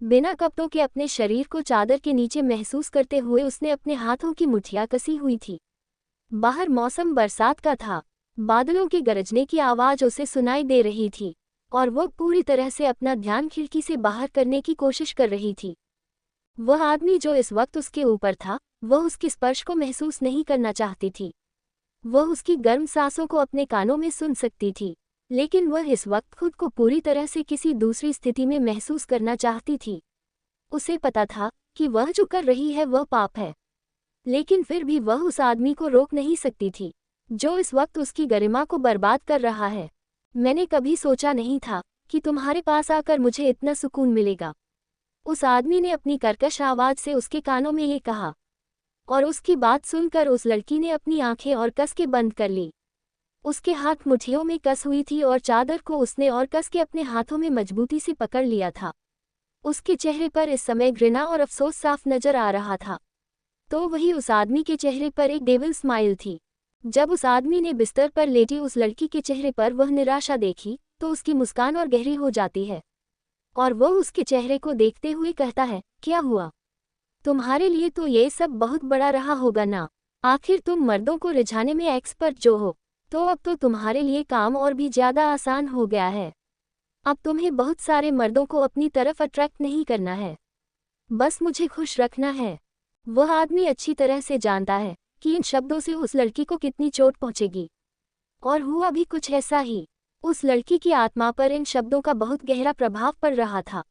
बिना कपड़ों के अपने शरीर को चादर के नीचे महसूस करते हुए उसने अपने हाथों की मुठ्ठियां कसी हुई थी। बाहर मौसम बरसात का था। बादलों के गरजने की आवाज उसे सुनाई दे रही थी और वह पूरी तरह से अपना ध्यान खिड़की से बाहर करने की कोशिश कर रही थी। वह आदमी जो इस वक्त उसके ऊपर था, वह उसके स्पर्श को महसूस नहीं करना चाहती थी। वह उसकी गर्म सांसों को अपने कानों में सुन सकती थी, लेकिन वह इस वक्त खुद को पूरी तरह से किसी दूसरी स्थिति में महसूस करना चाहती थी। उसे पता था कि वह जो कर रही है वह पाप है, लेकिन फिर भी वह उस आदमी को रोक नहीं सकती थी जो इस वक्त उसकी गरिमा को बर्बाद कर रहा है। मैंने कभी सोचा नहीं था कि तुम्हारे पास आकर मुझे इतना सुकून मिलेगा। उस आदमी ने अपनी कर्कश आवाज से उसके कानों में ये कहा, और उसकी बात सुनकर उस लड़की ने अपनी आंखें और कस के बंद कर ली। उसके हाथ मुट्ठियों में कस हुई थी और चादर को उसने और कस के अपने हाथों में मजबूती से पकड़ लिया था। उसके चेहरे पर इस समय घृणा और अफसोस साफ नजर आ रहा था। तो वही उस आदमी के चेहरे पर एक डेविल स्माइल थी। जब उस आदमी ने बिस्तर पर लेटी उस लड़की के चेहरे पर वह निराशा देखी तो उसकी मुस्कान और गहरी हो जाती है और वह उसके चेहरे को देखते हुए कहता है, क्या हुआ? तुम्हारे लिए तो ये सब बहुत बड़ा रहा होगा ना। आखिर तुम मर्दों को रिझाने में एक्सपर्ट जो हो, तो अब तो तुम्हारे लिए काम और भी ज्यादा आसान हो गया है। अब तुम्हें बहुत सारे मर्दों को अपनी तरफ अट्रैक्ट नहीं करना है, बस मुझे खुश रखना है। वह आदमी अच्छी तरह से जानता है कि इन शब्दों से उस लड़की को कितनी चोट पहुंचेगी, और हुआ भी कुछ ऐसा ही। उस लड़की की आत्मा पर इन शब्दों का बहुत गहरा प्रभाव पड़ रहा था,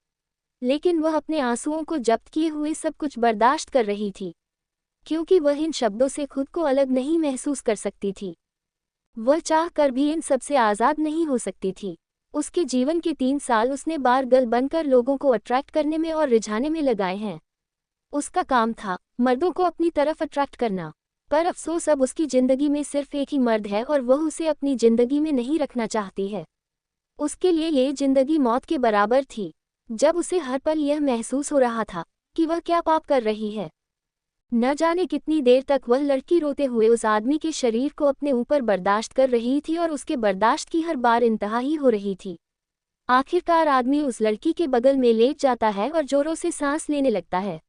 लेकिन वह अपने आंसुओं को जब्त किए हुए सब कुछ बर्दाश्त कर रही थी, क्योंकि वह इन शब्दों से खुद को अलग नहीं महसूस कर सकती थी। वह चाह कर भी इन सब से आज़ाद नहीं हो सकती थी। उसके जीवन के 3 साल उसने बार गर्ल बनकर लोगों को अट्रैक्ट करने में और रिझाने में लगाए हैं। उसका काम था मर्दों को अपनी तरफ अट्रैक्ट करना, पर अफसोस अब उसकी जिंदगी में सिर्फ एक ही मर्द है और वह उसे अपनी जिंदगी में नहीं रखना चाहती है। उसके लिए ये जिंदगी मौत के बराबर थी। जब उसे हर पल यह महसूस हो रहा था कि वह क्या पाप कर रही है। न जाने कितनी देर तक वह लड़की रोते हुए उस आदमी के शरीर को अपने ऊपर बर्दाश्त कर रही थी और उसके बर्दाश्त की हर बार इंतहा ही हो रही थी। आखिरकार आदमी उस लड़की के बगल में लेट जाता है और जोरों से सांस लेने लगता है।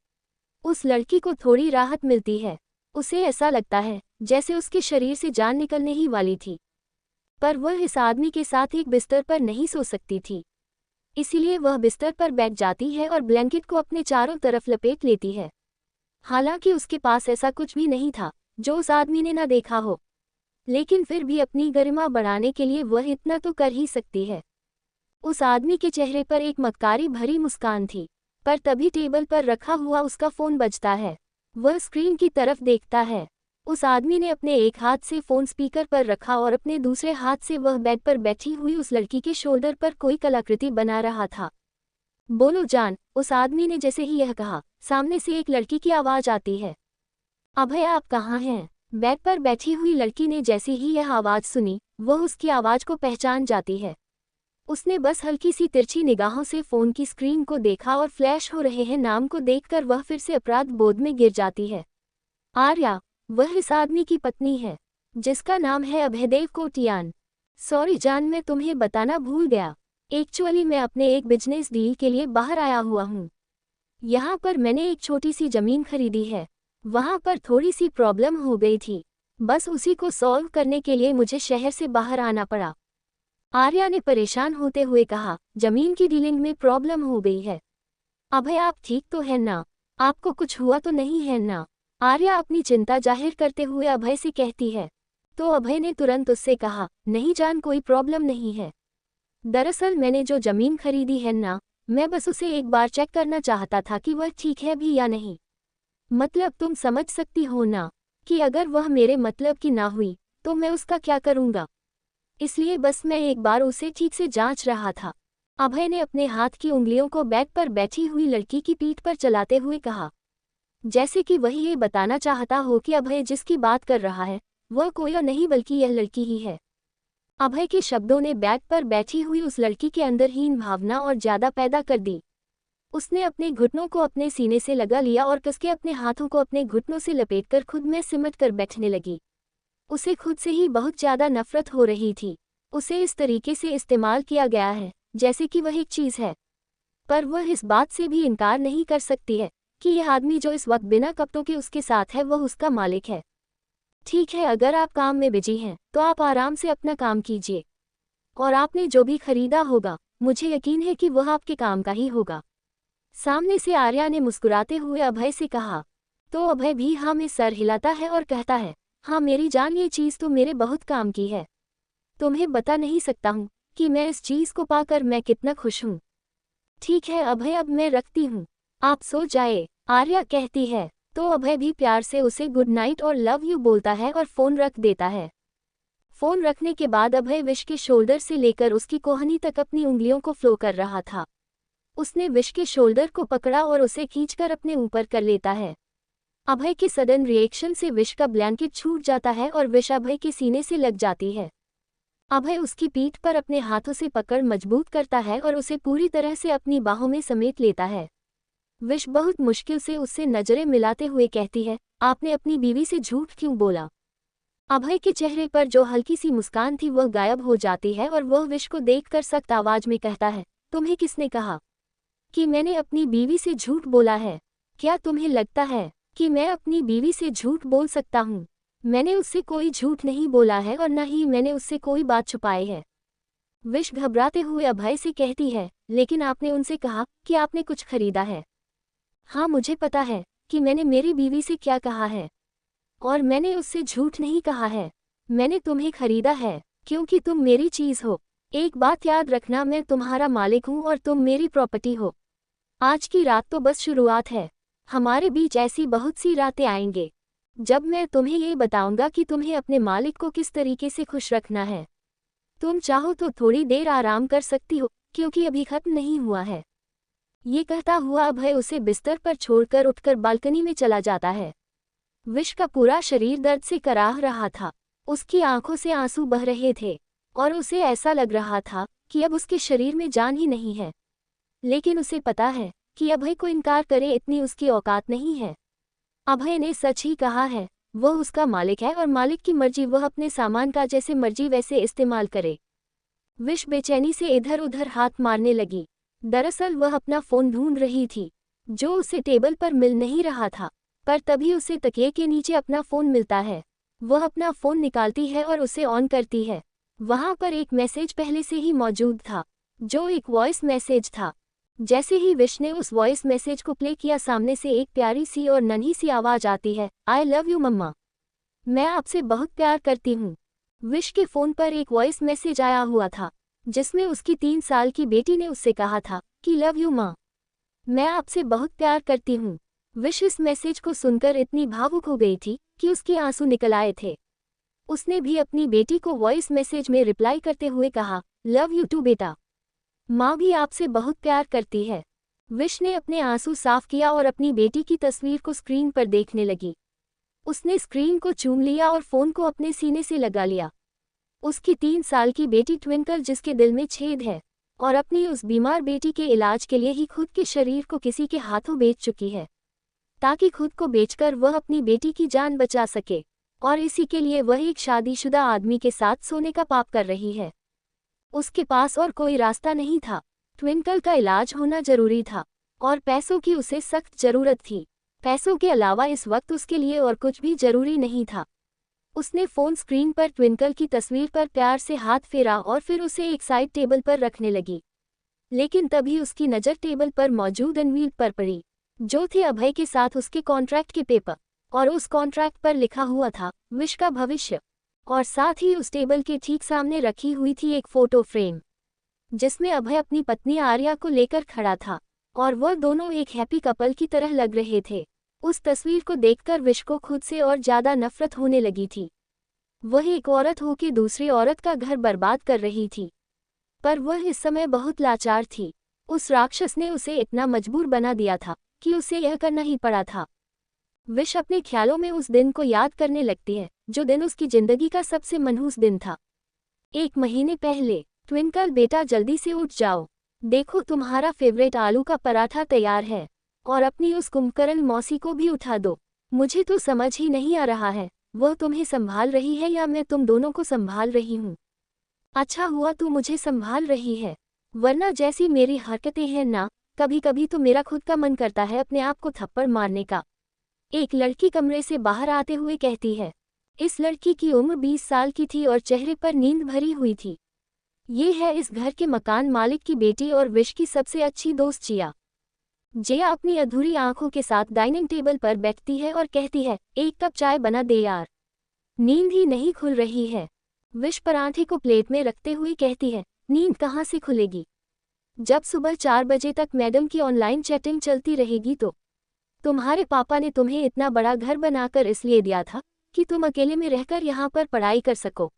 उस लड़की को थोड़ी राहत मिलती है। उसे ऐसा लगता है जैसे उसके शरीर से जान निकलने ही वाली थी, पर वह इस आदमी के साथ एक बिस्तर पर नहीं सो सकती थी। इसीलिए वह बिस्तर पर बैठ जाती है और ब्लैंकेट को अपने चारों तरफ लपेट लेती है। हालांकि उसके पास ऐसा कुछ भी नहीं था जो उस आदमी ने न देखा हो, लेकिन फिर भी अपनी गरिमा बढ़ाने के लिए वह इतना तो कर ही सकती है। उस आदमी के चेहरे पर एक मक्कारी भरी मुस्कान थी, पर तभी टेबल पर रखा हुआ उसका फ़ोन बजता है। वह स्क्रीन की तरफ देखता है। उस आदमी ने अपने एक हाथ से फ़ोन स्पीकर पर रखा और अपने दूसरे हाथ से वह बेड पर बैठी हुई उस लड़की के शोल्डर पर कोई कलाकृति बना रहा था। बोलो जान, उस आदमी ने जैसे ही यह कहा, सामने से एक लड़की की आवाज़ आती है। अभय, आप कहाँ हैं? बेड पर बैठी हुई लड़की ने जैसे ही यह आवाज़ सुनी, वह उसकी आवाज़ को पहचान जाती है। उसने बस हल्की सी तिरछी निगाहों से फ़ोन की स्क्रीन को देखा और फ्लैश हो रहे हैं नाम को देखकर वह फिर से अपराध बोध में गिर जाती है। आर्या, वह इस आदमी की पत्नी है जिसका नाम है अभयदेव कोटियान। सॉरी जान, मैं तुम्हें बताना भूल गया। एक्चुअली मैं अपने एक बिजनेस डील के लिए बाहर आया हुआ हूँ। यहाँ पर मैंने एक छोटी सी ज़मीन खरीदी है। वहाँ पर थोड़ी सी प्रॉब्लम हो गई थी, बस उसी को सॉल्व करने के लिए मुझे शहर से बाहर आना पड़ा। आर्या ने परेशान होते हुए कहा, जमीन की डीलिंग में प्रॉब्लम हो गई है। अभय, आप ठीक तो है ना? आपको कुछ हुआ तो नहीं है ना? आर्या अपनी चिंता जाहिर करते हुए अभय से कहती है। तो अभय ने तुरंत उससे कहा, नहीं जान, कोई प्रॉब्लम नहीं है। दरअसल मैंने जो जमीन खरीदी है ना, मैं बस उसे एक बार चेक करना चाहता था कि वह ठीक है भी या नहीं। मतलब तुम समझ सकती हो ना कि अगर वह मेरे मतलब की ना हुई तो मैं उसका क्या करूँगा। इसलिए बस मैं एक बार उसे ठीक से जांच रहा था। अभय ने अपने हाथ की उंगलियों को बेड पर बैठी हुई लड़की की पीठ पर चलाते हुए कहा, जैसे कि वह ये बताना चाहता हो कि अभय जिसकी बात कर रहा है वह कोई और नहीं बल्कि यह लड़की ही है। अभय के शब्दों ने बेड पर बैठी हुई उस लड़की के अंदर हीन भावना और ज्यादा पैदा कर दी। उसने अपने घुटनों को अपने सीने से लगा लिया और कसके अपने हाथों को अपने घुटनों से लपेटकर खुद में सिमट कर बैठने लगी। उसे खुद से ही बहुत ज़्यादा नफरत हो रही थी। उसे इस तरीके से इस्तेमाल किया गया है जैसे कि वह एक चीज़ है। पर वह इस बात से भी इनकार नहीं कर सकती है कि यह आदमी जो इस वक्त बिना कपड़ों के उसके साथ है वह उसका मालिक है। ठीक है, अगर आप काम में बिजी हैं तो आप आराम से अपना काम कीजिए, और आपने जो भी खरीदा होगा मुझे यकीन है कि वह आपके काम का ही होगा। सामने से आर्या ने मुस्कुराते हुए अभय से कहा। तो अभय भी हाँ में सर हिलाता है और कहता है, हाँ मेरी जान, ये चीज़ तो मेरे बहुत काम की है। तुम्हें बता नहीं सकता हूँ कि मैं इस चीज़ को पाकर मैं कितना खुश हूँ। ठीक है अभय, अब मैं रखती हूँ, आप सो जाए, आर्या कहती है। तो अभय भी प्यार से उसे गुड नाइट और लव यू बोलता है और फ़ोन रख देता है। फ़ोन रखने के बाद अभय विश के शोल्डर से लेकर उसकी कोहनी तक अपनी उंगलियों को फ्लो कर रहा था। उसने विश के शोल्डर को पकड़ा और उसे खींचकर अपने ऊपर कर लेता है। अभय के सडन रिएक्शन से विश का ब्लैंकेट छूट जाता है और विश अभय के सीने से लग जाती है। अभय उसकी पीठ पर अपने हाथों से पकड़ मजबूत करता है और उसे पूरी तरह से अपनी बाहों में समेट लेता है। विश बहुत मुश्किल से उससे नजरें मिलाते हुए कहती है, आपने अपनी बीवी से झूठ क्यों बोला? अभय के चेहरे पर जो हल्की सी मुस्कान थी वह गायब हो जाती है और वह विश को देखकर सख्त आवाज में कहता है, तुम्हें किसने कहा कि मैंने अपनी बीवी से झूठ बोला है? क्या तुम्हें लगता है कि मैं अपनी बीवी से झूठ बोल सकता हूँ? मैंने उससे कोई झूठ नहीं बोला है और न ही मैंने उससे कोई बात छुपाई है। विश घबराते हुए अभय से कहती है, लेकिन आपने उनसे कहा कि आपने कुछ खरीदा है। हाँ मुझे पता है कि मैंने मेरी बीवी से क्या कहा है, और मैंने उससे झूठ नहीं कहा है। मैंने तुम्हें खरीदा है क्योंकि तुम मेरी चीज़ हो। एक बात याद रखना, मैं तुम्हारा मालिक हूँ और तुम मेरी प्रॉपर्टी हो। आज की रात तो बस शुरुआत है, हमारे बीच ऐसी बहुत सी रातें आएंगे जब मैं तुम्हें ये बताऊंगा कि तुम्हें अपने मालिक को किस तरीके से खुश रखना है। तुम चाहो तो थोड़ी देर आराम कर सकती हो क्योंकि अभी खत्म नहीं हुआ है। ये कहता हुआ अभय उसे बिस्तर पर छोड़कर उठकर बालकनी में चला जाता है। विश का पूरा शरीर दर्द से कराह रहा था, उसकी आंखों से आंसू बह रहे थे और उसे ऐसा लग रहा था कि अब उसके शरीर में जान ही नहीं है। लेकिन उसे पता है कि अभय को इनकार करे इतनी उसकी औकात नहीं है। अभय ने सच ही कहा है, वह उसका मालिक है और मालिक की मर्जी वह अपने सामान का जैसे मर्जी वैसे इस्तेमाल करे। विश बेचैनी से इधर उधर हाथ मारने लगी। दरअसल वह अपना फ़ोन ढूंढ रही थी जो उसे टेबल पर मिल नहीं रहा था, पर तभी उसे तकिए के नीचे अपना फ़ोन मिलता है। वह अपना फ़ोन निकालती है और उसे ऑन करती है। वहाँ पर एक मैसेज पहले से ही मौजूद था जो एक वॉइस मैसेज था। जैसे ही विश ने उस वॉइस मैसेज को प्ले किया, सामने से एक प्यारी सी और नन्ही सी आवाज़ आती है, आई लव यू मम्मा, मैं आपसे बहुत प्यार करती हूँ। विश के फ़ोन पर एक वॉइस मैसेज आया हुआ था जिसमें उसकी 3 साल की बेटी ने उससे कहा था कि लव यू माँ, मैं आपसे बहुत प्यार करती हूँ। विश इस मैसेज को सुनकर इतनी भावुक हो गई थी कि उसके आंसू निकल आए थे। उसने भी अपनी बेटी को वॉइस मैसेज में रिप्लाई करते हुए कहा, लव यू टू बेटा, माँ भी आपसे बहुत प्यार करती है। विश ने अपने आंसू साफ किया और अपनी बेटी की तस्वीर को स्क्रीन पर देखने लगी। उसने स्क्रीन को चूम लिया और फ़ोन को अपने सीने से लगा लिया। उसकी 3 साल की बेटी ट्विंकल, जिसके दिल में छेद है और अपनी उस बीमार बेटी के इलाज के लिए ही खुद के शरीर को किसी के हाथों बेच चुकी है ताकि खुद को बेचकर वह अपनी बेटी की जान बचा सके, और इसी के लिए वह एक शादीशुदा आदमी के साथ सोने का पाप कर रही है। उसके पास और कोई रास्ता नहीं था। ट्विंकल का इलाज होना जरूरी था और पैसों की उसे सख्त जरूरत थी। पैसों के अलावा इस वक्त उसके लिए और कुछ भी जरूरी नहीं था। उसने फ़ोन स्क्रीन पर ट्विंकल की तस्वीर पर प्यार से हाथ फेरा और फिर उसे एक साइड टेबल पर रखने लगी। लेकिन तभी उसकी नज़र टेबल पर मौजूद एनवील पर पड़ी जो थे अभय के साथ उसके कॉन्ट्रैक्ट के पेपर, और उस कॉन्ट्रैक्ट पर लिखा हुआ था विश का भविष्य, और साथ ही उस टेबल के ठीक सामने रखी हुई थी एक फ़ोटो फ्रेम जिसमें अभय अपनी पत्नी आर्या को लेकर खड़ा था और वह दोनों एक हैप्पी कपल की तरह लग रहे थे। उस तस्वीर को देखकर विश को खुद से और ज़्यादा नफरत होने लगी थी। वह एक औरत हो के दूसरी औरत का घर बर्बाद कर रही थी, पर वह इस समय बहुत लाचार थी। उस राक्षस ने उसे इतना मजबूर बना दिया था कि उसे यह करना ही पड़ा था। विश अपने ख्यालों में उस दिन को याद करने लगती है जो दिन उसकी जिंदगी का सबसे मनहूस दिन था। 1 महीने पहले, ट्विंकल बेटा जल्दी से उठ जाओ, देखो तुम्हारा फेवरेट आलू का पराठा तैयार है, और अपनी उस कुंभकर्ण मौसी को भी उठा दो। मुझे तो समझ ही नहीं आ रहा है वह तुम्हें संभाल रही है या मैं तुम दोनों को संभाल रही हूँ। अच्छा हुआ तू मुझे संभाल रही है, वरना जैसी मेरी हरकतें हैं ना, कभी कभी तो मेरा खुद का मन करता है अपने आप को थप्पड़ मारने का। एक लड़की कमरे से बाहर आते हुए कहती है। इस लड़की की उम्र 20 साल की थी और चेहरे पर नींद भरी हुई थी। ये है इस घर के मकान मालिक की बेटी और विश की सबसे अच्छी दोस्त जिया। जिया अपनी अधूरी आंखों के साथ डाइनिंग टेबल पर बैठती है और कहती है, एक कप चाय बना दे यार, नींद ही नहीं खुल रही है। विश पराठे को प्लेट में रखते हुए कहती है, नींद कहाँ से खुलेगी जब सुबह 4 बजे तक मैडम की ऑनलाइन चैटिंग चलती रहेगी। तो तुम्हारे पापा ने तुम्हें इतना बड़ा घर बनाकर इसलिए दिया था कि तुम अकेले में रहकर यहाँ पर पढ़ाई कर सको।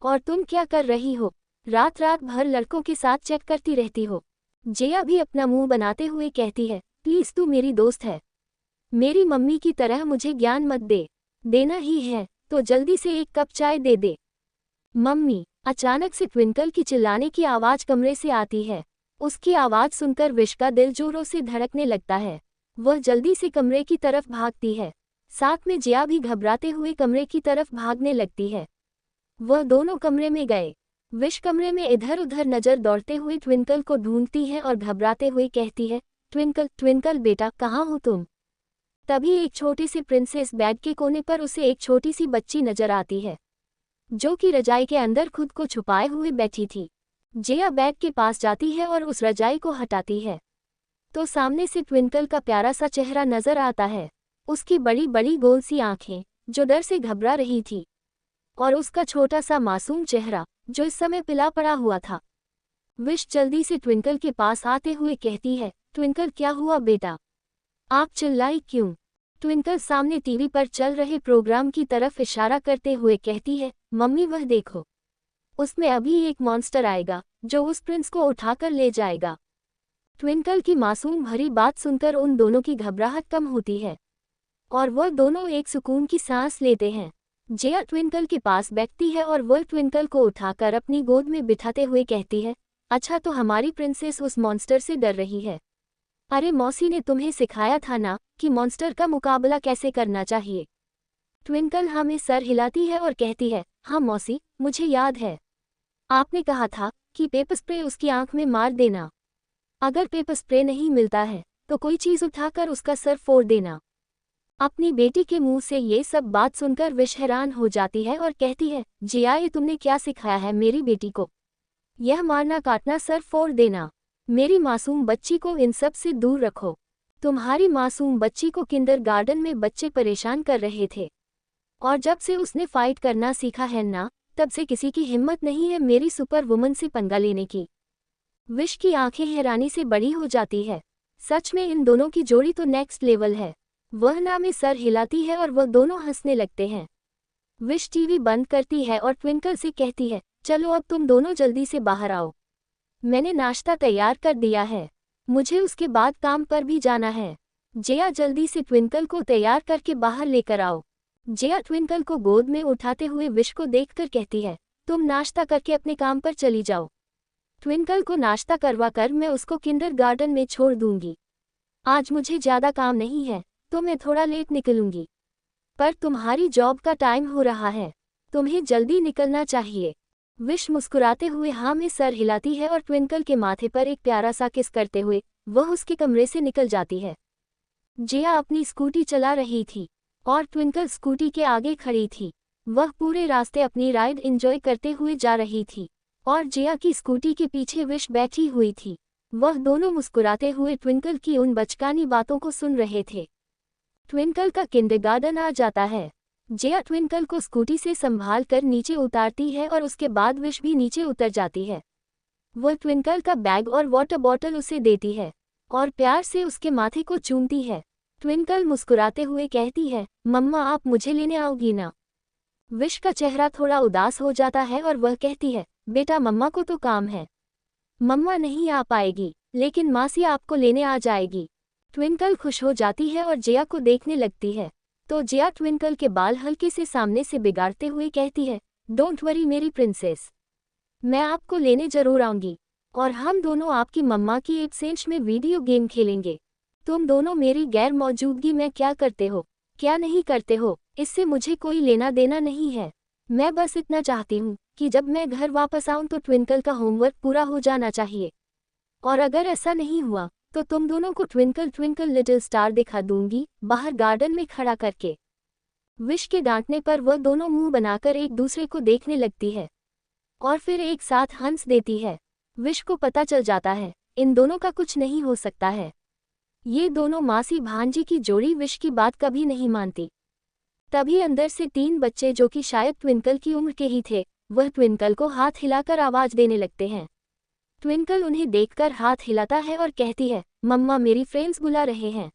और तुम क्या कर रही हो, रात रात भर लड़कों के साथ चैट करती रहती हो। जिया भी अपना मुंह बनाते हुए कहती है, प्लीज़ तू मेरी दोस्त है, मेरी मम्मी की तरह मुझे ज्ञान मत दे, देना ही है तो जल्दी से एक कप चाय दे दे। मम्मी। अचानक से ट्विंकल की चिल्लाने की आवाज़ कमरे से आती है। उसकी आवाज़ सुनकर विश का दिल जोरों से धड़कने लगता है। वह जल्दी से कमरे की तरफ भागती है। साथ में जिया भी घबराते हुए कमरे की तरफ भागने लगती है। वह दोनों कमरे में गए। विश कमरे में इधर उधर नज़र दौड़ते हुए ट्विंकल को ढूंढती है और घबराते हुए कहती है, ट्विंकल ट्विंकल बेटा कहाँ हो तुम। तभी एक छोटी सी प्रिंसेस बेड के कोने पर उसे एक छोटी सी बच्ची नजर आती है, जो कि रजाई के अंदर खुद को छुपाए हुए बैठी थी। जिया बेड के पास जाती है और उस रजाई को हटाती है तो सामने से ट्विंकल का प्यारा सा चेहरा नजर आता है। उसकी बड़ी बड़ी गोल सी आंखें जो डर से घबरा रही थी, और उसका छोटा सा मासूम चेहरा जो इस समय पिला पड़ा हुआ था। विश जल्दी से ट्विंकल के पास आते हुए कहती है, ट्विंकल क्या हुआ बेटा, आप चिल्लाई क्यों। ट्विंकल सामने टीवी पर चल रहे प्रोग्राम की तरफ इशारा करते हुए कहती है, मम्मी वह देखो, उसमें अभी एक मॉन्स्टर आएगा जो उस प्रिंस को उठाकर ले जाएगा। ट्विंकल की मासूम भरी बात सुनकर उन दोनों की घबराहट कम होती है और वह दोनों एक सुकून की सांस लेते हैं। जिया ट्विंकल के पास बैठती है और वह ट्विंकल को उठाकर अपनी गोद में बिठाते हुए कहती है, अच्छा तो हमारी प्रिंसेस उस मॉन्स्टर से डर रही है। अरे मौसी ने तुम्हें सिखाया था ना कि मॉन्स्टर का मुकाबला कैसे करना चाहिए। ट्विंकल हमें सर हिलाती है और कहती है, हाँ मौसी मुझे याद है, आपने कहा था कि पेपर स्प्रे उसकी आंख में मार देना। अगर पेपर स्प्रे नहीं मिलता है तो कोई चीज़ उठाकर उसका सर फोड़ देना। अपनी बेटी के मुंह से ये सब बात सुनकर विश हैरान हो जाती है और कहती है, जिया ये तुमने क्या सिखाया है मेरी बेटी को, यह मारना काटना सर फोड़ देना। मेरी मासूम बच्ची को इन सब से दूर रखो। तुम्हारी मासूम बच्ची को किंडरगार्टन में बच्चे परेशान कर रहे थे और जब से उसने फाइट करना सीखा है ना, तब से किसी की हिम्मत नहीं है मेरी सुपर वुमन से पंगा लेने की। विश की आंखें हैरानी से बड़ी हो जाती है। सच में इन दोनों की जोड़ी तो नेक्स्ट लेवल है। वह ना में सर हिलाती है और वह दोनों हंसने लगते हैं। विश टीवी बंद करती है और ट्विंकल से कहती है, चलो अब तुम दोनों जल्दी से बाहर आओ, मैंने नाश्ता तैयार कर दिया है, मुझे उसके बाद काम पर भी जाना है। जिया जल्दी से ट्विंकल को तैयार करके बाहर लेकर आओ। जिया ट्विंकल को गोद में उठाते हुए विश को देखकर कहती है, तुम नाश्ता करके अपने काम पर चली जाओ। ट्विंकल को नाश्ता करवाकर मैं उसको किंडरगार्टन में छोड़ दूंगी। आज मुझे ज़्यादा काम नहीं है तो मैं थोड़ा लेट निकलूंगी, पर तुम्हारी जॉब का टाइम हो रहा है, तुम्हें जल्दी निकलना चाहिए। विश मुस्कुराते हुए हाँ में सर हिलाती है और ट्विंकल के माथे पर एक प्यारा सा किस करते हुए वह उसके कमरे से निकल जाती है। जिया अपनी स्कूटी चला रही थी और ट्विंकल स्कूटी के आगे खड़ी थी। वह पूरे रास्ते अपनी राइड एंजॉय करते हुए जा रही थी और जिया की स्कूटी के पीछे विश बैठी हुई थी। वह दोनों मुस्कुराते हुए ट्विंकल की उन बचकानी बातों को सुन रहे थे। ट्विंकल का किंडरगार्टन आ जाता है। जिया ट्विंकल को स्कूटी से संभाल कर नीचे उतारती है और उसके बाद विश भी नीचे उतर जाती है। वह ट्विंकल का बैग और वाटर बॉटल उसे देती है और प्यार से उसके माथे को चूमती है। ट्विंकल मुस्कुराते हुए कहती है, मम्मा आप मुझे लेने आओगी ना। विश का चेहरा थोड़ा उदास हो जाता है और वह कहती है, बेटा मम्मा को तो काम है, मम्मा नहीं आ पाएगी, लेकिन मासी आपको लेने आ जाएगी। ट्विंकल खुश हो जाती है और जिया को देखने लगती है तो जिया ट्विंकल के बाल हल्के से सामने से बिगाड़ते हुए कहती है, डोंट वरी मेरी प्रिंसेस, मैं आपको लेने जरूर आऊंगी और हम दोनों आपकी मम्मा की एब्सेंस में वीडियो गेम खेलेंगे। तुम दोनों मेरी गैर मौजूदगी में क्या करते हो क्या नहीं करते हो इससे मुझे कोई लेना देना नहीं है। मैं बस इतना चाहती हूँ कि जब मैं घर वापस आऊँ तो ट्विंकल का होमवर्क पूरा हो जाना चाहिए, और अगर ऐसा नहीं हुआ तो तुम दोनों को ट्विंकल ट्विंकल लिटिल स्टार दिखा दूंगी, बाहर गार्डन में खड़ा करके। विश के डांटने पर वह दोनों मुंह बनाकर एक दूसरे को देखने लगती है और फिर एक साथ हंस देती है। विश को पता चल जाता है इन दोनों का कुछ नहीं हो सकता है। ये दोनों मासी भांजी की जोड़ी विश की बात कभी नहीं मानती। तभी अंदर से 3 बच्चे जो कि शायद ट्विंकल की उम्र के ही थे, वह ट्विंकल को हाथ हिलाकर आवाज देने लगते हैं। ट्विंकल उन्हें देखकर हाथ हिलाता है और कहती है, मम्मा मेरी फ्रेंड्स बुला रहे हैं,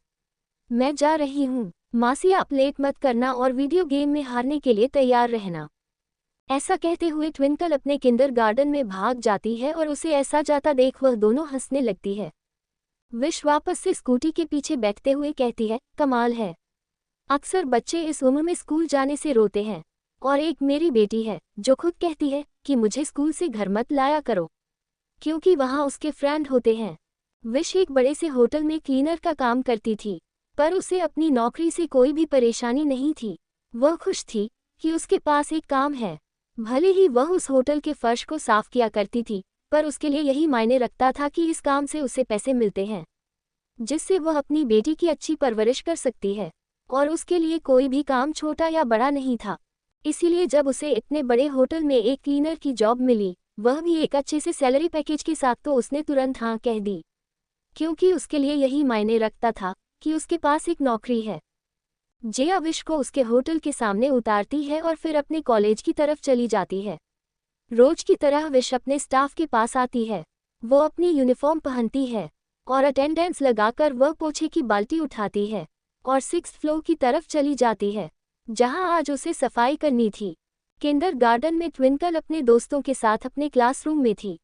मैं जा रही हूँ। मासी आप लेट मत करना और वीडियो गेम में हारने के लिए तैयार रहना। ऐसा कहते हुए ट्विंकल अपने किंडरगार्टन में भाग जाती है और उसे ऐसा जाता देख वह दोनों हंसने लगती है। विश वापस से स्कूटी के पीछे बैठते हुए कहती है, कमाल है, अक्सर बच्चे इस उम्र में स्कूल जाने से रोते हैं। और एक मेरी बेटी है जो खुद कहती है कि मुझे स्कूल से घर मत लाया करो क्योंकि वहाँ उसके फ्रेंड होते हैं। विश एक बड़े से होटल में क्लीनर का काम करती थी, पर उसे अपनी नौकरी से कोई भी परेशानी नहीं थी। वह खुश थी कि उसके पास एक काम है। भले ही वह उस होटल के फर्श को साफ किया करती थी, पर उसके लिए यही मायने रखता था कि इस काम से उसे पैसे मिलते हैं जिससे वह अपनी बेटी की अच्छी परवरिश कर सकती है। और उसके लिए कोई भी काम छोटा या बड़ा नहीं था। इसीलिए जब उसे इतने बड़े होटल में एक क्लीनर की जॉब मिली, वह भी एक अच्छे से सैलरी पैकेज के साथ, तो उसने तुरंत हाँ कह दी क्योंकि उसके लिए यही मायने रखता था कि उसके पास एक नौकरी है। जिया विश को उसके होटल के सामने उतारती है और फिर अपने कॉलेज की तरफ चली जाती है। रोज की तरह विश अपने स्टाफ के पास आती है। वो अपनी यूनिफॉर्म पहनती है और अटेंडेंस लगाकर वह पोछे की बाल्टी उठाती है और 6th फ्लोर की तरफ चली जाती है जहां आज उसे सफाई करनी थी। किंडरगार्टन में ट्विंकल अपने दोस्तों के साथ अपने क्लासरूम में थी।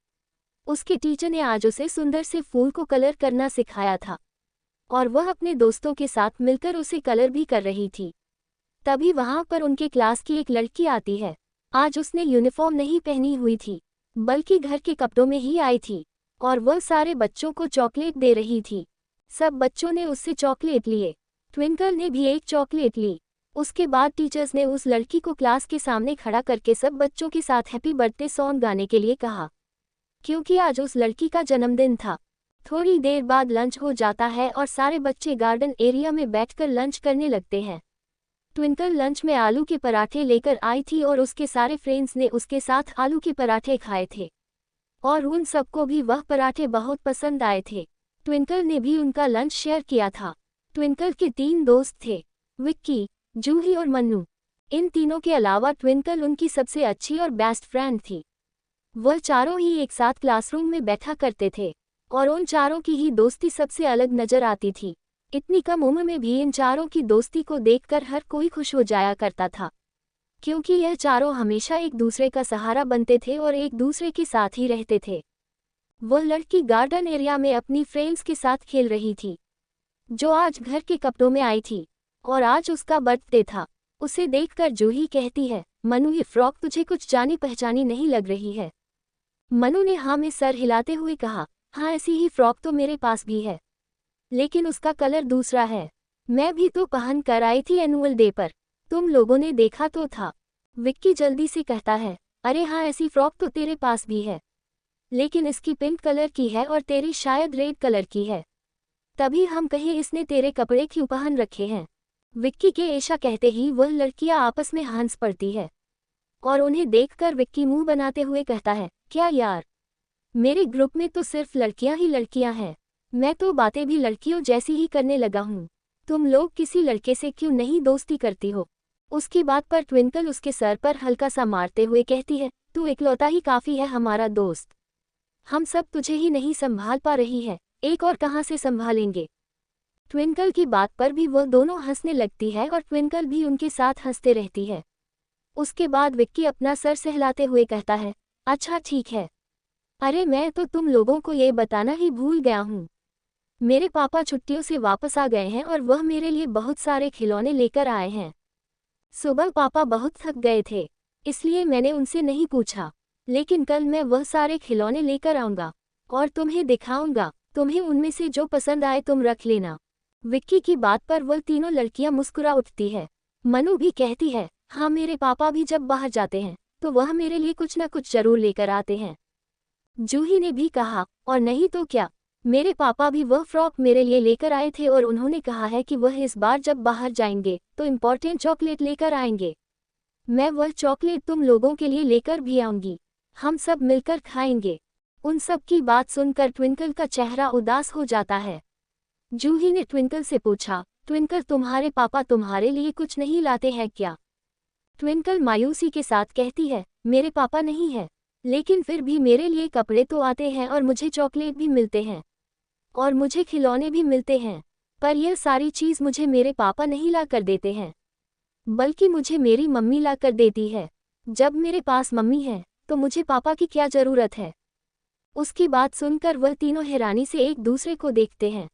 उसके टीचर ने आज उसे सुंदर से फूल को कलर करना सिखाया था और वह अपने दोस्तों के साथ मिलकर उसे कलर भी कर रही थी। तभी वहां पर उनके क्लास की एक लड़की आती है। आज उसने यूनिफॉर्म नहीं पहनी हुई थी बल्कि घर के कपड़ों में ही आई थी और वह सारे बच्चों को चॉकलेट दे रही थी। सब बच्चों ने उससे चॉकलेट लिए, ट्विंकल ने भी एक चॉकलेट ली। उसके बाद टीचर्स ने उस लड़की को क्लास के सामने खड़ा करके सब बच्चों के साथ हैप्पी बर्थडे सॉन्ग गाने के लिए कहा क्योंकि आज उस लड़की का जन्मदिन था। थोड़ी देर बाद लंच हो जाता है और सारे बच्चे गार्डन एरिया में बैठकर लंच करने लगते हैं। ट्विंकल लंच में आलू के पराठे लेकर आई थी और उसके सारे फ्रेंड्स ने उसके साथ आलू के पराठे खाए थे और उन सबको भी वह पराठे बहुत पसंद आए थे। ट्विंकल ने भी उनका लंच शेयर किया था। ट्विंकल के 3 दोस्त थे, विक्की, जूही और मन्नू। इन तीनों के अलावा ट्विंकल उनकी सबसे अच्छी और बेस्ट फ्रेंड थी। वह चारों ही एक साथ क्लासरूम में बैठा करते थे और उन चारों की ही दोस्ती सबसे अलग नजर आती थी। इतनी कम उम्र में भी इन चारों की दोस्ती को देखकर हर कोई खुश हो जाया करता था क्योंकि यह चारों हमेशा एक दूसरे का सहारा बनते थे और एक दूसरे के साथ ही रहते थे। वह लड़की गार्डन एरिया में अपनी फ्रेंड्स के साथ खेल रही थी जो आज घर के कपड़ों में आई थी और आज उसका बर्थडे था। उसे देखकर जूही कहती है, मनु ये फ्रॉक तुझे कुछ जानी पहचानी नहीं लग रही है। मनु ने हाँ में सर हिलाते हुए कहा, हाँ ऐसी ही फ्रॉक तो मेरे पास भी है लेकिन उसका कलर दूसरा है। मैं भी तो पहन कर आई थी एनुअल डे पर, तुम लोगों ने देखा तो था। विक्की जल्दी से कहता है, अरे हाँ ऐसी फ्रॉक तो तेरे पास भी है लेकिन इसकी पिंक कलर की है और तेरी शायद रेड कलर की है, तभी हम कहें इसने तेरे कपड़े क्यों पहन रखे हैं। विक्की के ऐसा कहते ही वह लड़कियां आपस में हंस पड़ती है और उन्हें देखकर विक्की मुंह बनाते हुए कहता है, क्या यार, मेरे ग्रुप में तो सिर्फ लड़कियां ही लड़कियां हैं, मैं तो बातें भी लड़कियों जैसी ही करने लगा हूँ। तुम लोग किसी लड़के से क्यों नहीं दोस्ती करती हो। उसकी बात पर ट्विंकल उसके सर पर हल्का सा मारते हुए कहती है, तू इकलौता ही काफी है हमारा दोस्त, हम सब तुझे ही नहीं संभाल पा रही है, एक और कहाँ से संभालेंगे। ट्विंकल की बात पर भी वह दोनों हंसने लगती है और ट्विंकल भी उनके साथ हंसते रहती है। उसके बाद विक्की अपना सर सहलाते हुए कहता है, अच्छा ठीक है, अरे मैं तो तुम लोगों को ये बताना ही भूल गया हूँ, मेरे पापा छुट्टियों से वापस आ गए हैं और वह मेरे लिए बहुत सारे खिलौने लेकर आए हैं। सुबह पापा बहुत थक गए थे इसलिए मैंने उनसे नहीं पूछा, लेकिन कल मैं वह सारे खिलौने लेकर आऊँगा और तुम्हें दिखाऊंगा, तुम्हें उनमें से जो पसंद आए तुम रख लेना। विक्की की बात पर वह तीनों लड़कियां मुस्कुरा उठती है। मनु भी कहती है, हाँ मेरे पापा भी जब बाहर जाते हैं तो वह मेरे लिए कुछ न कुछ जरूर लेकर आते हैं। जूही ने भी कहा, और नहीं तो क्या, मेरे पापा भी वह फ्रॉक मेरे लिए लेकर आए थे और उन्होंने कहा है कि वह इस बार जब बाहर जाएंगे तो इम्पोर्टेंट चॉकलेट लेकर आएंगे। मैं वह चॉकलेट तुम लोगों के लिए लेकर भी आऊंगी। हम सब मिलकर खाएंगे। उन सब की बात सुनकर ट्विंकल का चेहरा उदास हो जाता है। जूही ने ट्विंकल से पूछा, ट्विंकल तुम्हारे पापा तुम्हारे लिए कुछ नहीं लाते हैं क्या? ट्विंकल मायूसी के साथ कहती है, मेरे पापा नहीं है, लेकिन फिर भी मेरे लिए कपड़े तो आते हैं और मुझे चॉकलेट भी मिलते हैं और मुझे खिलौने भी मिलते हैं, पर यह सारी चीज़ मुझे मेरे पापा नहीं ला कर देते हैं, बल्कि मुझे मेरी मम्मी ला कर देती है। जब मेरे पास मम्मी है तो मुझे पापा की क्या ज़रूरत है? उसकी बात सुनकर वह तीनों हैरानी से एक दूसरे को देखते हैं।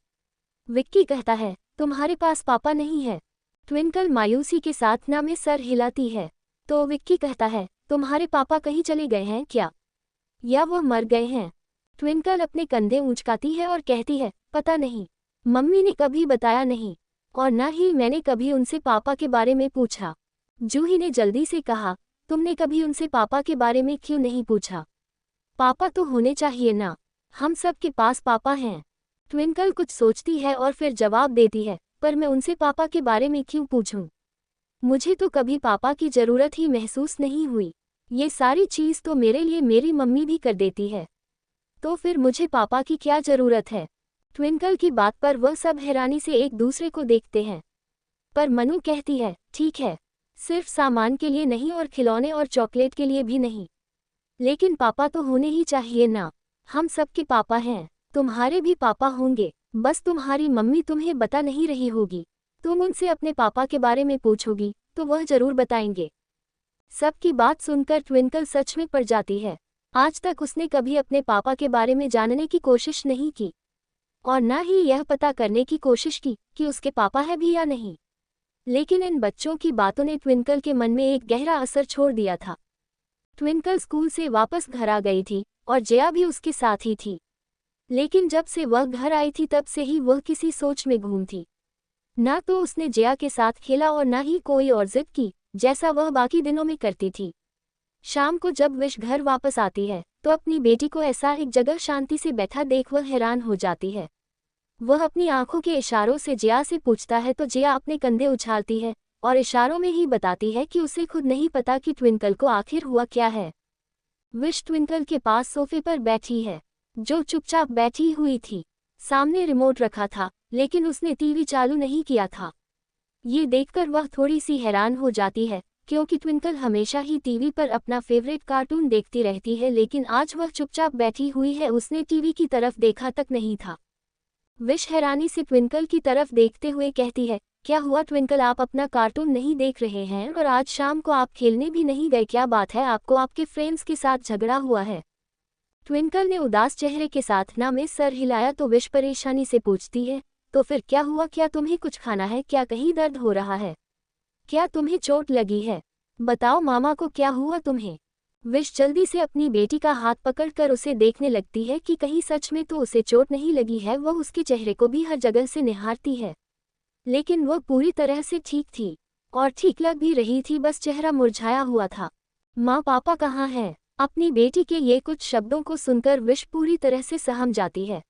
विक्की कहता है, तुम्हारे पास पापा नहीं है? ट्विंकल मायूसी के साथ ना में सर हिलाती है। तो विक्की कहता है, तुम्हारे पापा कहीं चले गए हैं क्या, या वो मर गए हैं? ट्विंकल अपने कंधे उचकाती है और कहती है, पता नहीं, मम्मी ने कभी बताया नहीं और ना ही मैंने कभी उनसे पापा के बारे में पूछा। जूही ने जल्दी से कहा, तुमने कभी उनसे पापा के बारे में क्यों नहीं पूछा? पापा तो होने चाहिए ना, हम सब के पास पापा हैं। ट्विंकल कुछ सोचती है और फिर जवाब देती है, पर मैं उनसे पापा के बारे में क्यों पूछूं? मुझे तो कभी पापा की ज़रूरत ही महसूस नहीं हुई। ये सारी चीज़ तो मेरे लिए मेरी मम्मी भी कर देती है, तो फिर मुझे पापा की क्या ज़रूरत है? ट्विंकल की बात पर वह सब हैरानी से एक दूसरे को देखते हैं। पर मनु कहती है, ठीक है, सिर्फ सामान के लिए नहीं और खिलौने और चॉकलेट के लिए भी नहीं, लेकिन पापा तो होने ही चाहिए ना। हम सबके पापा हैं, तुम्हारे भी पापा होंगे, बस तुम्हारी मम्मी तुम्हें बता नहीं रही होगी। तुम उनसे अपने पापा के बारे में पूछोगी तो वह जरूर बताएंगे। सबकी बात सुनकर ट्विंकल सच में पड़ जाती है। आज तक उसने कभी अपने पापा के बारे में जानने की कोशिश नहीं की और ना ही यह पता करने की कोशिश की कि उसके पापा है भी या नहीं। लेकिन इन बच्चों की बातों ने ट्विंकल के मन में एक गहरा असर छोड़ दिया था। ट्विंकल स्कूल से वापस घर आ गई थी और जया भी उसके साथ ही थी, लेकिन जब से वह घर आई थी तब से ही वह किसी सोच में गुम थी। ना तो उसने जया के साथ खेला और ना ही कोई और जिद की जैसा वह बाकी दिनों में करती थी। शाम को जब विश घर वापस आती है तो अपनी बेटी को ऐसा एक जगह शांति से बैठा देख वह हैरान हो जाती है। वह अपनी आंखों के इशारों से जया से पूछता है तो जया अपने कंधे उछालती है और इशारों में ही बताती है कि उसे खुद नहीं पता कि ट्विंकल को आखिर हुआ क्या है। विश ट्विंकल के पास सोफे पर बैठी है, जो चुपचाप बैठी हुई थी। सामने रिमोट रखा था लेकिन उसने टीवी चालू नहीं किया था। ये देखकर वह थोड़ी सी हैरान हो जाती है क्योंकि ट्विंकल हमेशा ही टीवी पर अपना फेवरेट कार्टून देखती रहती है, लेकिन आज वह चुपचाप बैठी हुई है, उसने टीवी की तरफ देखा तक नहीं था। विश हैरानी से ट्विंकल की तरफ देखते हुए कहती है, क्या हुआ ट्विंकल, आप अपना कार्टून नहीं देख रहे हैं और आज शाम को आप खेलने भी नहीं गए? क्या बात है, आपको आपके फ्रेंड्स के साथ झगड़ा हुआ है? ट्विंकल ने उदास चेहरे के साथ ना में सर हिलाया तो विश परेशानी से पूछती है, तो फिर क्या हुआ? क्या तुम्हें कुछ खाना है? क्या कहीं दर्द हो रहा है? क्या तुम्हें चोट लगी है? बताओ मामा को क्या हुआ तुम्हें? विश जल्दी से अपनी बेटी का हाथ पकड़कर उसे देखने लगती है कि कहीं सच में तो उसे चोट नहीं लगी है। वह उसके चेहरे को भी हर जगह से निहारती है, लेकिन वह पूरी तरह से ठीक थी और ठीक लग भी रही थी, बस चेहरा मुरझाया हुआ था। माँ पापा कहाँ हैं? अपनी बेटी के ये कुछ शब्दों को सुनकर विश पूरी तरह से सहम जाती है।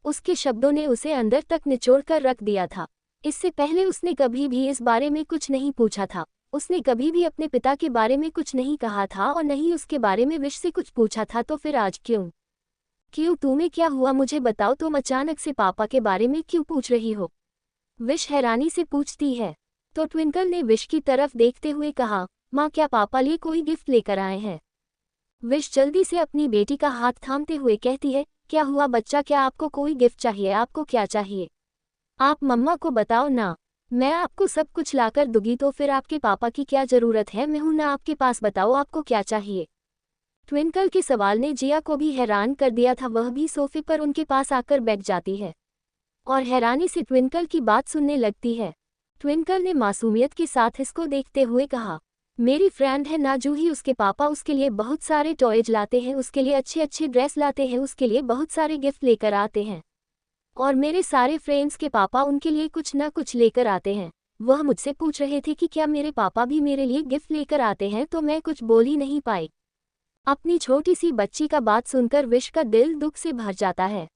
उसके शब्दों ने उसे अंदर तक निचोड़ कर रख दिया था। इससे पहले उसने कभी भी इस बारे में कुछ नहीं पूछा था। उसने कभी भी अपने पिता के बारे में कुछ नहीं कहा था और नहीं उसके बारे में विश से कुछ पूछा था। तो फिर आज क्यों तुम्हें क्या हुआ? मुझे बताओ, तुम अचानक से पापा के बारे में क्यों पूछ रही हो? विश हैरानी से पूछती है। तो ट्विंकल ने विश की तरफ देखते हुए कहा, माँ क्या पापा लिए कोई गिफ्ट लेकर आए हैं? विश जल्दी से अपनी बेटी का हाथ थामते हुए कहती है, क्या हुआ बच्चा, क्या आपको कोई गिफ्ट चाहिए? आपको क्या चाहिए? आप मम्मा को बताओ ना, मैं आपको सब कुछ लाकर दूंगी। तो फिर आपके पापा की क्या ज़रूरत है? मैं हूं ना आपके पास, बताओ आपको क्या चाहिए? ट्विंकल के सवाल ने जिया को भी हैरान कर दिया था। वह भी सोफे पर उनके पास आकर बैठ जाती है और हैरानी से ट्विंकल की बात सुनने लगती है। ट्विंकल ने मासूमियत के साथ इसको देखते हुए कहा, मेरी फ्रेंड है ना जूही, उसके पापा उसके लिए बहुत सारे टॉयज लाते हैं, उसके लिए अच्छे अच्छे ड्रेस लाते हैं, उसके लिए बहुत सारे गिफ्ट लेकर आते हैं और मेरे सारे फ्रेंड्स के पापा उनके लिए कुछ ना कुछ लेकर आते हैं। वह मुझसे पूछ रहे थे कि क्या मेरे पापा भी मेरे लिए गिफ्ट लेकर आते हैं, तो मैं कुछ बोल ही नहीं पाई। अपनी छोटी सी बच्ची का बात सुनकर विश का दिल दुख से भर जाता है।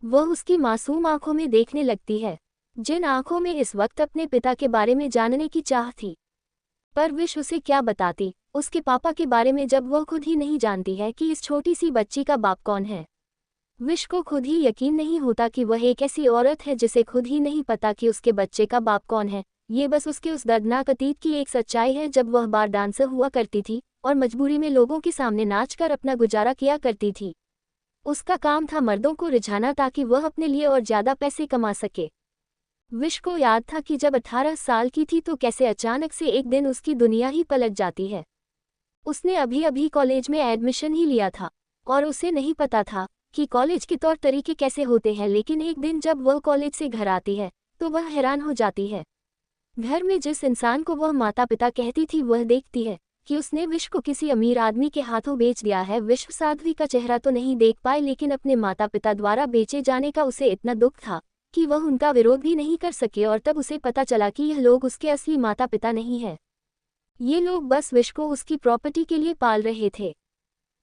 वह उसकी मासूम आंखों में देखने लगती है, जिन आंखों में इस वक्त अपने पिता के बारे में जानने की चाह थी। पर विश उसे क्या बताती उसके पापा के बारे में, जब वह खुद ही नहीं जानती है कि इस छोटी सी बच्ची का बाप कौन है। विश को खुद ही यकीन नहीं होता कि वह एक ऐसी औरत है जिसे खुद ही नहीं पता कि उसके बच्चे का बाप कौन है। ये बस उसके उस दर्दनाक अतीत की एक सच्चाई है, जब वह बार डांसर हुआ करती थी और मजबूरी में लोगों के सामने नाचकर अपना गुजारा किया करती थी। उसका काम था मर्दों को रिझाना ताकि वह अपने लिए और ज़्यादा पैसे कमा सके। विश को याद था कि जब 18 साल की थी तो कैसे अचानक से एक दिन उसकी दुनिया ही पलट जाती है। उसने अभी अभी कॉलेज में एडमिशन ही लिया था और उसे नहीं पता था कि कॉलेज के तौर तरीके कैसे होते हैं, लेकिन एक दिन जब वह कॉलेज से घर आती है तो वह हैरान हो जाती है। घर में जिस इंसान को वह माता पिता कहती थी, वह देखती है कि उसने विश को किसी अमीर आदमी के हाथों बेच दिया है। विश साध्वी का चेहरा तो नहीं देख पाए, लेकिन अपने माता पिता द्वारा बेचे जाने का उसे इतना दुख था कि वह उनका विरोध भी नहीं कर सके। और तब उसे पता चला कि यह लोग उसके असली माता पिता नहीं हैं। ये लोग बस विश को उसकी प्रॉपर्टी के लिए पाल रहे थे।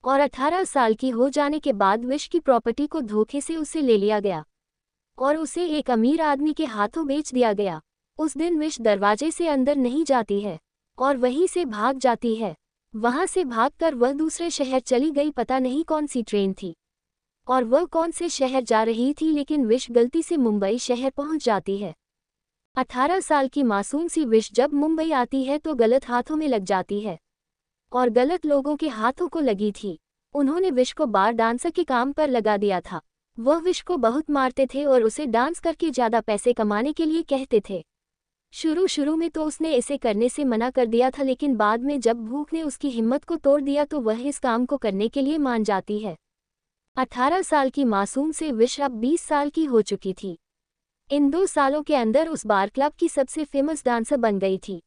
और 18 साल की हो जाने के बाद विश की प्रॉपर्टी को धोखे से उसे ले लिया गया और उसे एक अमीर आदमी के हाथों बेच दिया गया। उस दिन विश दरवाजे से अंदर नहीं जाती है और वहीं से भाग जाती है। वहां से भागकर वह दूसरे शहर चली गई। पता नहीं कौन सी ट्रेन थी और वह कौन से शहर जा रही थी, लेकिन विश गलती से मुंबई शहर पहुंच जाती है। 18 साल की मासूम सी विश जब मुंबई आती है तो गलत हाथों में लग जाती है और गलत लोगों के हाथों को लगी थी। उन्होंने विश को बार डांसर के काम पर लगा दिया था। वह विश को बहुत मारते थे और उसे डांस करके ज़्यादा पैसे कमाने के लिए कहते थे। शुरू में तो उसने इसे करने से मना कर दिया था, लेकिन बाद में जब भूख ने उसकी हिम्मत को तोड़ दिया तो वह इस काम को करने के लिए मान जाती है। 18 साल की मासूम से विश अब 20 साल की हो चुकी थी। इन 2 सालों के अंदर उस बार क्लब की सबसे फेमस डांसर बन गई थी।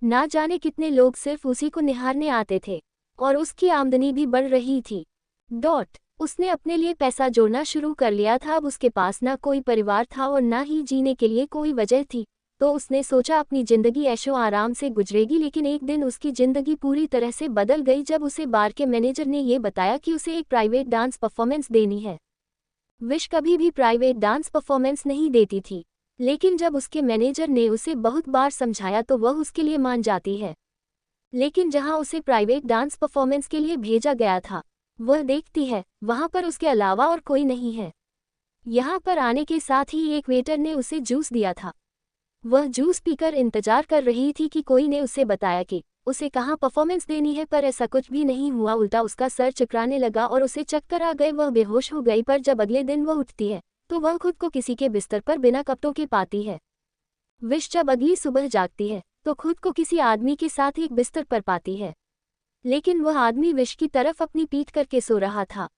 ना जाने कितने लोग सिर्फ उसी को निहारने आते थे और उसकी आमदनी भी बढ़ रही थी। उसने अपने लिए पैसा जोड़ना शुरू कर लिया था। अब उसके पास ना कोई परिवार था और ना ही जीने के लिए कोई वजह थी, तो उसने सोचा अपनी जिंदगी ऐशो आराम से गुजरेगी। लेकिन एक दिन उसकी जिंदगी पूरी तरह से बदल गई जब उसे बार के मैनेजर ने ये बताया कि उसे एक प्राइवेट डांस परफॉर्मेंस देनी है। विश कभी भी प्राइवेट डांस परफॉर्मेंस नहीं देती थी, लेकिन जब उसके मैनेजर ने उसे बहुत बार समझाया तो वह उसके लिए मान जाती है। लेकिन जहां उसे प्राइवेट डांस परफॉर्मेंस के लिए भेजा गया था, वह देखती है वहां पर उसके अलावा और कोई नहीं है। यहां पर आने के साथ ही एक वेटर ने उसे जूस दिया था। वह जूस पीकर इंतजार कर रही थी कि कोई ने उसे बताया कि उसे कहाँ परफॉर्मेंस देनी है, पर ऐसा कुछ भी नहीं हुआ। उल्टा उसका सर चकराने लगा और उसे चक्कर आ गए। वह बेहोश हो गई, पर जब अगले दिन वह उठती है तो वह खुद को किसी के बिस्तर पर बिना कपड़ों के पाती है। विश जब अगली सुबह जागती है तो खुद को किसी आदमी के साथ एक बिस्तर पर पाती है, लेकिन वह आदमी विश की तरफ अपनी पीठ करके सो रहा था।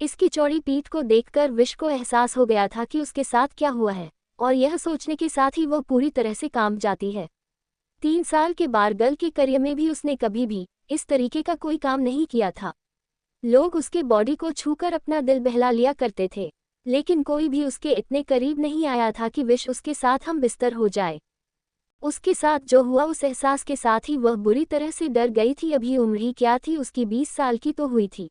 इसकी चौड़ी पीठ को देखकर विश को एहसास हो गया था कि उसके साथ क्या हुआ है, और यह सोचने के साथ ही वह पूरी तरह से कांप जाती है। 3 साल के बारगल के करियर में भी उसने कभी भी इस तरीके का कोई काम नहीं किया था। लोग उसके बॉडी को छूकर अपना दिल बहला लिया करते थे, लेकिन कोई भी उसके इतने करीब नहीं आया था कि विश उसके साथ हम बिस्तर हो जाए। उसके साथ जो हुआ उस एहसास के साथ ही वह बुरी तरह से डर गई थी। अभी उम्र ही क्या थी उसकी, 20 साल की तो हुई थी।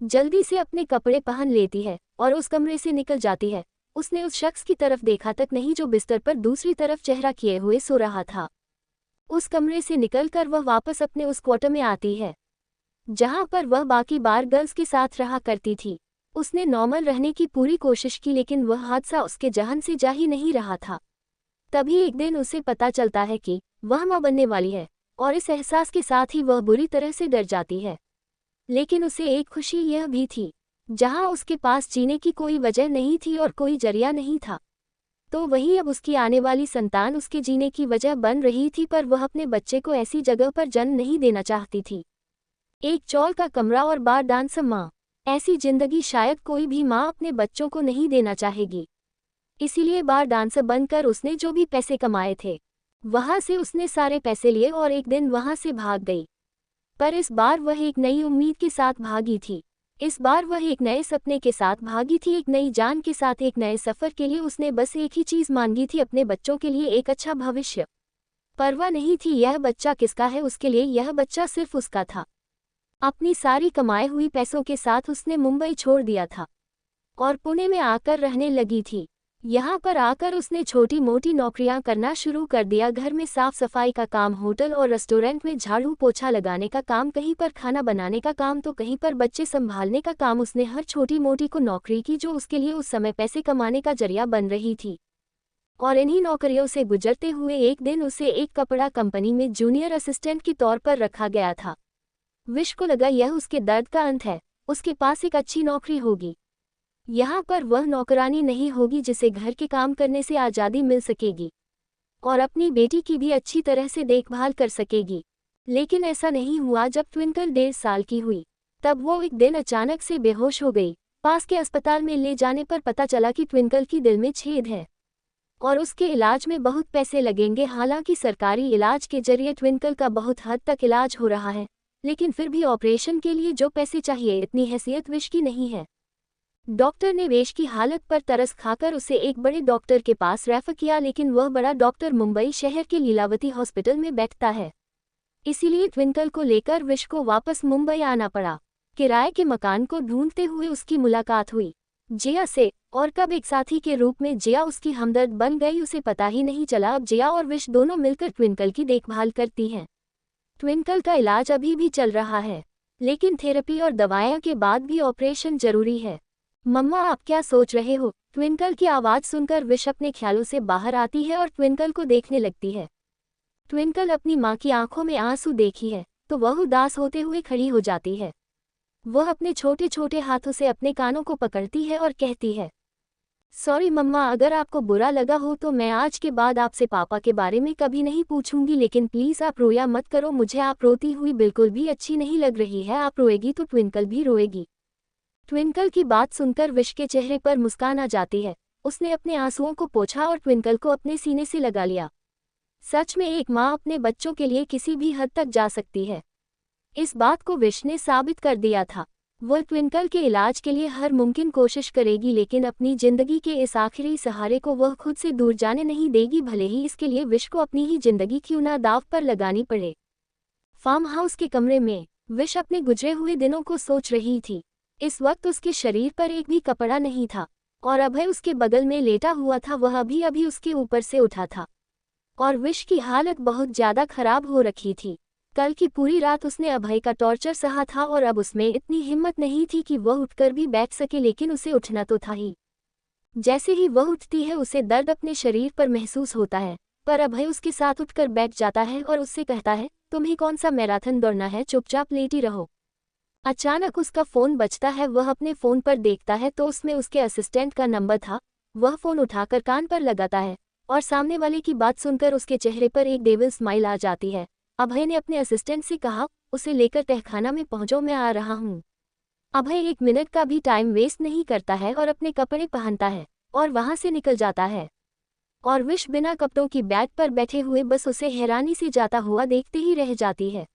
जल्दी से अपने कपड़े पहन लेती है और उस कमरे से निकल जाती है। उसने उस शख्स की तरफ देखा तक नहीं जो बिस्तर पर दूसरी तरफ चेहरा किए हुए सो रहा था। उस कमरे से निकलकर वह वापस अपने उस क्वार्टर में आती है जहां पर वह बाकी बार गर्ल्स के साथ रहा करती थी। उसने नॉर्मल रहने की पूरी कोशिश की, लेकिन वह हादसा उसके जहन से जा ही नहीं रहा था। तभी एक दिन उसे पता चलता है कि वह मां बनने वाली है, और इस एहसास के साथ ही वह बुरी तरह से डर जाती है। लेकिन उसे एक खुशी यह भी थी, जहां उसके पास जीने की कोई वजह नहीं थी और कोई जरिया नहीं था, तो वहीं अब उसकी आने वाली संतान उसके जीने की वजह बन रही थी। पर वह अपने बच्चे को ऐसी जगह पर जन्म नहीं देना चाहती थी। एक चौल का कमरा और बार डांसर माँ, ऐसी जिंदगी शायद कोई भी माँ अपने बच्चों को नहीं देना चाहेगी। इसीलिए बार डांसर बनकर उसने जो भी पैसे कमाए थे वहां से उसने सारे पैसे लिए और एक दिन वहां से भाग गई। पर इस बार वह एक नई उम्मीद के साथ भागी थी। इस बार वह एक नए सपने के साथ भागी थी, एक नई जान के साथ, एक नए सफर के लिए। उसने बस एक ही चीज मांगी थी, अपने बच्चों के लिए एक अच्छा भविष्य। परवाह नहीं थी यह बच्चा किसका है, उसके लिए यह बच्चा सिर्फ उसका था। अपनी सारी कमाए हुई पैसों के साथ उसने मुंबई छोड़ दिया था। और पुणे में आकर रहने लगी थी। यहाँ पर आकर उसने छोटी मोटी नौकरियां करना शुरू कर दिया। घर में साफ सफाई का काम, होटल और रेस्टोरेंट में झाड़ू पोछा लगाने का काम, कहीं पर खाना बनाने का काम तो कहीं पर बच्चे संभालने का काम। उसने हर छोटी मोटी को नौकरी की जो उसके लिए उस समय पैसे कमाने का जरिया बन रही थी। और इन्हीं नौकरियों से गुजरते हुए एक दिन उसे एक कपड़ा कंपनी में जूनियर असिस्टेंट के तौर पर रखा गया था। विश को लगा यह उसके दर्द का अंत है, उसके पास एक अच्छी नौकरी होगी। यहाँ पर वह नौकरानी नहीं होगी जिसे घर के काम करने से आज़ादी मिल सकेगी और अपनी बेटी की भी अच्छी तरह से देखभाल कर सकेगी। लेकिन ऐसा नहीं हुआ। जब ट्विंकल 1.5 साल की हुई तब वो एक दिन अचानक से बेहोश हो गई। पास के अस्पताल में ले जाने पर पता चला कि ट्विंकल की दिल में छेद है और उसके इलाज में बहुत पैसे लगेंगे। हालांकि सरकारी इलाज के जरिए ट्विंकल का बहुत हद तक इलाज हो रहा है, लेकिन फिर भी ऑपरेशन के लिए जो पैसे चाहिए इतनी हैसियत विश की नहीं है। डॉक्टर ने विश की हालत पर तरस खाकर उसे एक बड़े डॉक्टर के पास रेफर किया, लेकिन वह बड़ा डॉक्टर मुंबई शहर के लीलावती हॉस्पिटल में बैठता है। इसीलिए ट्विंकल को लेकर विश को वापस मुंबई आना पड़ा। किराए के मकान को ढूंढते हुए उसकी मुलाकात हुई जिया से, और कब एक साथी के रूप में जिया उसकी हमदर्द बन गई उसे पता ही नहीं चला। अब जिया और विश दोनों मिलकर ट्विंकल की देखभाल करती हैं। ट्विंकल का इलाज अभी भी चल रहा है, लेकिन थेरेपी और दवाइयां के बाद भी ऑपरेशन जरूरी है। मम्मा आप क्या सोच रहे हो? ट्विंकल की आवाज़ सुनकर विश अपने ख्यालों से बाहर आती है और ट्विंकल को देखने लगती है। ट्विंकल अपनी माँ की आंखों में आंसू देखी है तो वह उदास होते हुए खड़ी हो जाती है। वह अपने छोटे छोटे हाथों से अपने कानों को पकड़ती है और कहती है, सॉरी मम्मा, अगर आपको बुरा लगा हो तो मैं आज के बाद आपसे पापा के बारे में कभी नहीं पूछूंगी, लेकिन प्लीज़ आप रोया मत करो मुझे। आप रोती हुई बिल्कुल भी अच्छी नहीं लग रही है, आप रोएगी तो ट्विंकल भी रोएगी। ट्विंकल की बात सुनकर विश के चेहरे पर मुस्कान आ जाती है। उसने अपने आंसुओं को पोंछा और ट्विंकल को अपने सीने से लगा लिया। सच में एक माँ अपने बच्चों के लिए किसी भी हद तक जा सकती है। इस बात को विश ने साबित कर दिया था। वह ट्विंकल के इलाज के लिए हर मुमकिन कोशिश करेगी, लेकिन अपनी जिंदगी के इस आखिरी सहारे को वह खुद से दूर जाने नहीं देगी, भले ही इसके लिए विश को अपनी ही जिंदगी क्यों ना दांव पर लगानी पड़े। फार्म हाउस के कमरे में विश अपने गुजरे हुए दिनों को सोच रही थी। इस वक्त उसके शरीर पर एक भी कपड़ा नहीं था और अभय उसके बगल में लेटा हुआ था। वह अभी अभी उसके ऊपर से उठा था और विश की हालत बहुत ज्यादा खराब हो रखी थी। कल की पूरी रात उसने अभय का टॉर्चर सहा था और अब उसमें इतनी हिम्मत नहीं थी कि वह उठकर भी बैठ सके, लेकिन उसे उठना तो था ही। जैसे ही वह उठती है उसे दर्द अपने शरीर पर महसूस होता है, पर अभय उसके साथ उठकर बैठ जाता है और उससे कहता है, तुम्हें कौन सा मैराथन दौड़ना है, चुपचाप लेटी रहो। अचानक उसका फ़ोन बजता है। वह अपने फ़ोन पर देखता है तो उसमें उसके असिस्टेंट का नंबर था। वह फ़ोन उठाकर कान पर लगाता है और सामने वाले की बात सुनकर उसके चेहरे पर एक डेविल स्माइल आ जाती है। अभय ने अपने असिस्टेंट से कहा, उसे लेकर तहखाना में पहुंचो, मैं आ रहा हूं। अभय 1 मिनट का भी टाइम वेस्ट नहीं करता है और अपने कपड़े पहनता है और वहां से निकल जाता है। और विश बिना कपड़ों की बेड पर बैठे हुए बस उसे हैरानी से जाता हुआ देखते ही रह जाती है।